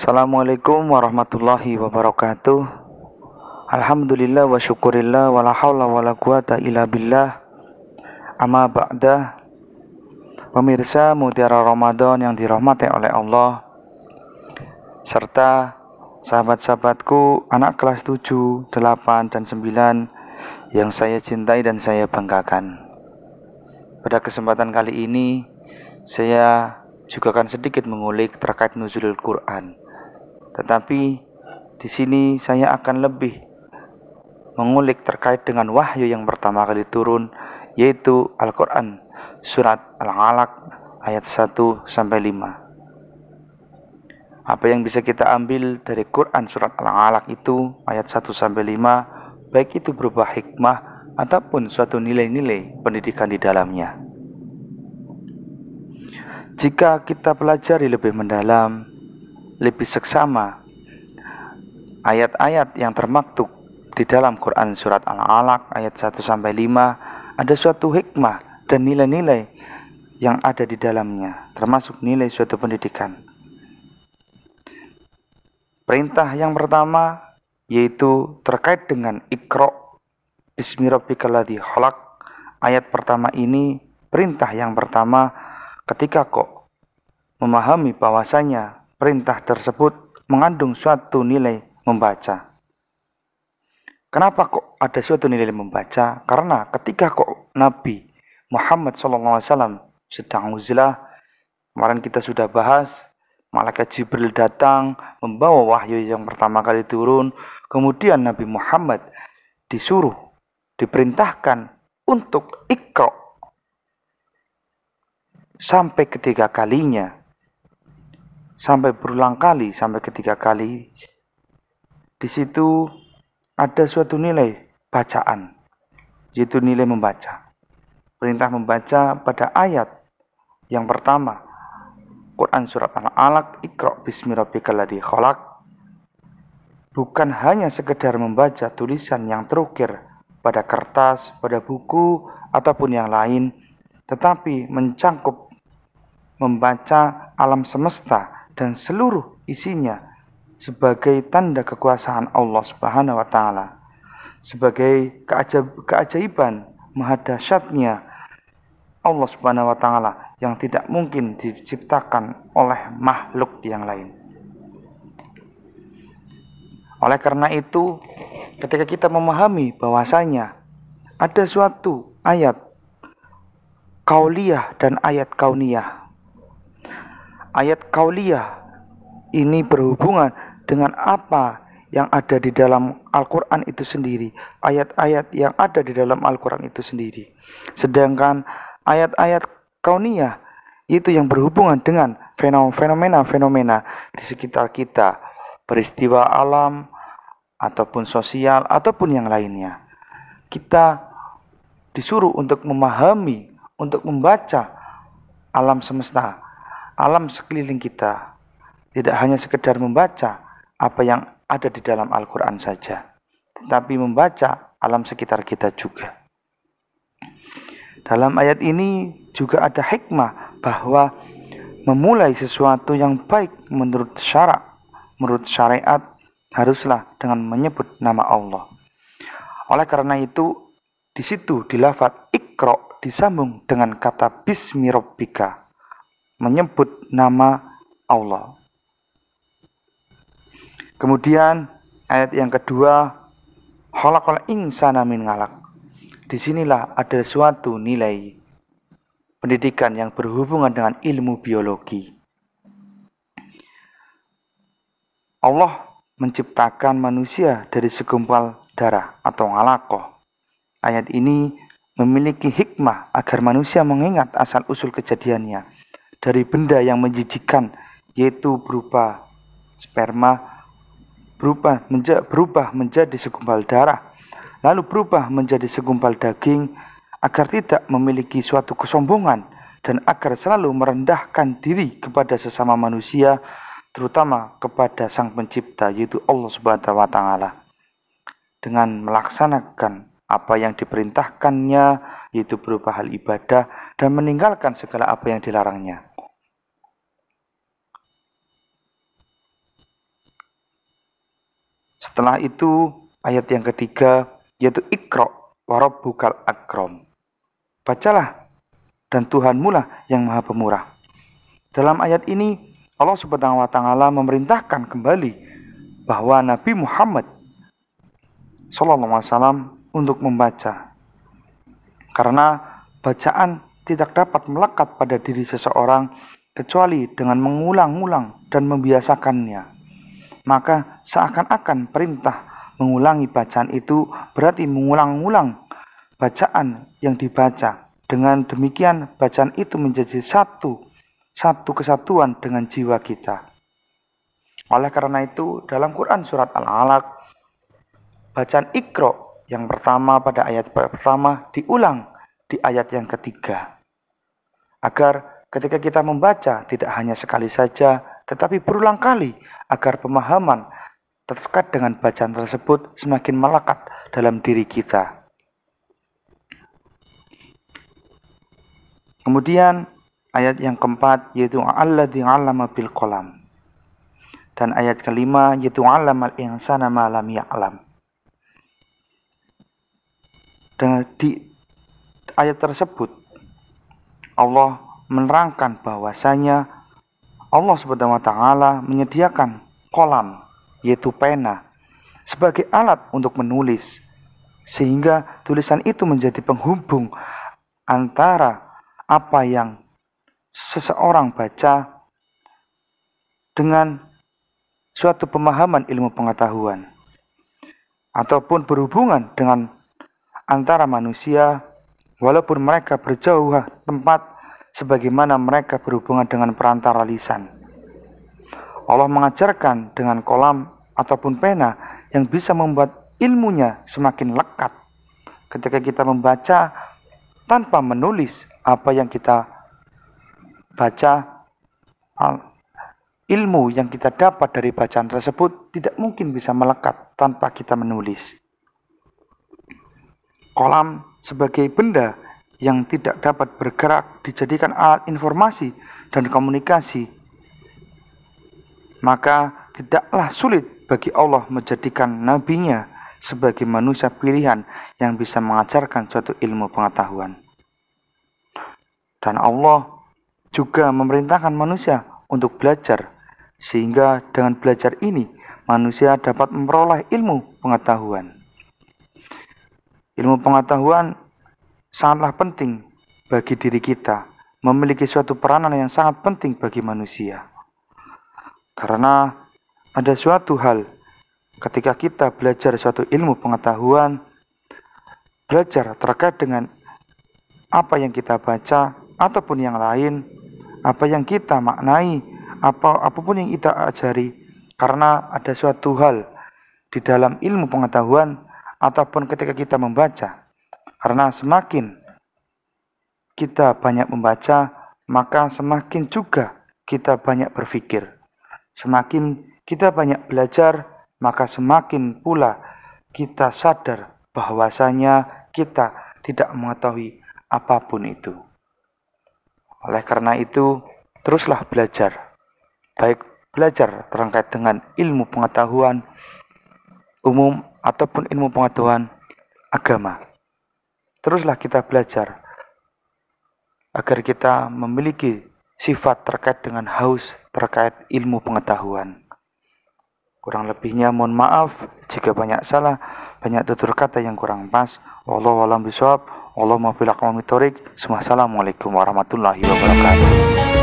Assalamualaikum warahmatullahi wabarakatuh. Alhamdulillah wa syukurillah wa la hawla wa la quwata illa billah. Amma ba'da. Pemirsa Mutiara Ramadan yang dirahmati oleh Allah, serta sahabat-sahabatku anak kelas 7, 8, dan 9 yang saya cintai dan saya banggakan. Pada kesempatan kali ini, saya juga akan sedikit mengulik terkait nuzulul Quran. Tetapi di sini saya akan lebih mengulik terkait dengan wahyu yang pertama kali turun, yaitu Al-Quran surat Al-Alaq ayat 1-5. Apa yang bisa kita ambil dari Quran surat Al-Alaq itu ayat 1-5, baik itu berupa hikmah ataupun suatu nilai-nilai pendidikan di dalamnya. Jika kita pelajari lebih mendalam, lebih seksama ayat-ayat yang termaktub di dalam Quran surat Al-Alaq ayat 1-5, ada suatu hikmah dan nilai-nilai yang ada di dalamnya, termasuk nilai suatu pendidikan. Perintah yang pertama yaitu terkait dengan Iqra bismi rabbikal ladzi khalaq. Ayat pertama ini perintah yang pertama ketika kok memahami bahwasanya perintah tersebut mengandung suatu nilai membaca. Kenapa kok ada suatu nilai membaca? Karena ketika kok Nabi Muhammad SAW sedang uzlah, kemarin kita sudah bahas, malaikat Jibril datang membawa wahyu yang pertama kali turun, kemudian Nabi Muhammad diperintahkan untuk Iqra sampai ketiga kalinya, sampai berulang kali, sampai ketiga kali. Di situ ada suatu nilai bacaan, yaitu nilai membaca. Perintah membaca pada ayat yang pertama, Quran surat Al-Alaq, Iqra bismi rabbikal ladzi khalaq, bukan hanya sekedar membaca tulisan yang terukir pada kertas, pada buku, ataupun yang lain, tetapi mencangkup membaca alam semesta dan seluruh isinya sebagai tanda kekuasaan Allah Subhanahu wa taala, sebagai keajaiban mahadasyatnya Allah Subhanahu wa taala yang tidak mungkin diciptakan oleh makhluk yang lain. Oleh karena itu, ketika kita memahami bahwasanya ada suatu ayat qauliyah dan ayat kauniyah. Ayat qauliyah ini berhubungan dengan apa yang ada di dalam Al-Quran itu sendiri, ayat-ayat yang ada di dalam Al-Quran itu sendiri. Sedangkan ayat-ayat kauniyah itu yang berhubungan dengan fenomena-fenomena di sekitar kita, peristiwa alam ataupun sosial ataupun yang lainnya. Kita disuruh untuk memahami, untuk membaca alam semesta, alam sekeliling kita. Tidak hanya sekedar membaca apa yang ada di dalam Al-Quran saja, tetapi membaca alam sekitar kita juga. Dalam ayat ini juga ada hikmah bahwa memulai sesuatu yang baik menurut syarak, menurut syariat, haruslah dengan menyebut nama Allah. Oleh karena itu, di situ di lafaz Iqra disambung dengan kata bismi rabbika, menyebut nama Allah. Kemudian ayat yang kedua, khalaqal insana min 'alaq. Disinilah ada suatu nilai pendidikan yang berhubungan dengan ilmu biologi. Allah menciptakan manusia dari segumpal darah atau 'alaqah. Ayat ini memiliki hikmah agar manusia mengingat asal-usul kejadiannya dari benda yang menjijikkan, yaitu berupa sperma, berubah menjadi segumpal darah, lalu berubah menjadi segumpal daging, agar tidak memiliki suatu kesombongan dan agar selalu merendahkan diri kepada sesama manusia, terutama kepada Sang Pencipta, yaitu Allah Subhanahu wa taala, dengan melaksanakan apa yang diperintahkannya, yaitu berupa hal ibadah, dan meninggalkan segala apa yang dilarangnya. Setelah itu ayat yang ketiga yaitu Iqra wa rabbukal akram. Bacalah dan Tuhanmu lah yang Maha Pemurah. Dalam ayat ini Allah Subhanahu wa taala memerintahkan kembali bahwa Nabi Muhammad sallallahu alaihi wasallam untuk membaca. Karena bacaan tidak dapat melekat pada diri seseorang kecuali dengan mengulang-ulang dan membiasakannya. Maka seakan-akan perintah mengulangi bacaan itu berarti mengulang-ulang bacaan yang dibaca. Dengan demikian bacaan itu menjadi satu kesatuan dengan jiwa kita. Oleh karena itu dalam Quran surat Al-Alaq, bacaan Iqra yang pertama pada ayat pertama diulang di ayat yang ketiga. Agar ketika kita membaca tidak hanya sekali saja, tetapi berulang kali agar pemahaman terkait dengan bacaan tersebut semakin melekat dalam diri kita. Kemudian ayat yang keempat yaitu alladzi 'allama bil qalam. Dan ayat kelima yaitu 'allamal insana ma lam ya'lam. Dan di ayat tersebut Allah menerangkan bahwasanya Allah Subhanahu wa taala menyediakan qalam yaitu pena sebagai alat untuk menulis, sehingga tulisan itu menjadi penghubung antara apa yang seseorang baca dengan suatu pemahaman ilmu pengetahuan, ataupun berhubungan dengan antara manusia walaupun mereka berjauh tempat, sebagaimana mereka berhubungan dengan perantara lisan. Allah mengajarkan dengan kolam ataupun pena yang bisa membuat ilmunya semakin lekat. Ketika kita membaca tanpa menulis apa yang kita baca, ilmu yang kita dapat dari bacaan tersebut tidak mungkin bisa melekat tanpa kita menulis. Kolam sebagai benda yang tidak dapat bergerak dijadikan alat informasi dan komunikasi, maka tidaklah sulit bagi Allah menjadikan nabinya sebagai manusia pilihan yang bisa mengajarkan suatu ilmu pengetahuan. Dan Allah juga memerintahkan manusia untuk belajar, sehingga dengan belajar ini manusia dapat memperoleh ilmu pengetahuan. Ilmu pengetahuan sangatlah penting bagi diri kita, memiliki suatu peranan yang sangat penting bagi manusia. Karena ada suatu hal ketika kita belajar suatu ilmu pengetahuan, belajar terkait dengan apa yang kita baca ataupun yang lain, apa yang kita maknai, apapun yang kita ajari, karena ada suatu hal di dalam ilmu pengetahuan ataupun ketika kita membaca. Karena semakin kita banyak membaca, maka semakin juga kita banyak berpikir. Semakin kita banyak belajar, maka semakin pula kita sadar bahwasanya kita tidak mengetahui apapun itu. Oleh karena itu, teruslah belajar. Baik belajar terkait dengan ilmu pengetahuan umum ataupun ilmu pengetahuan agama. Teruslah kita belajar agar kita memiliki sifat terkait dengan haus terkait ilmu pengetahuan. Kurang lebihnya mohon maaf jika banyak salah, banyak tutur kata yang kurang pas. Wallahu a'lam bishawab. Wassalamualaikum warahmatullahi wabarakatuh.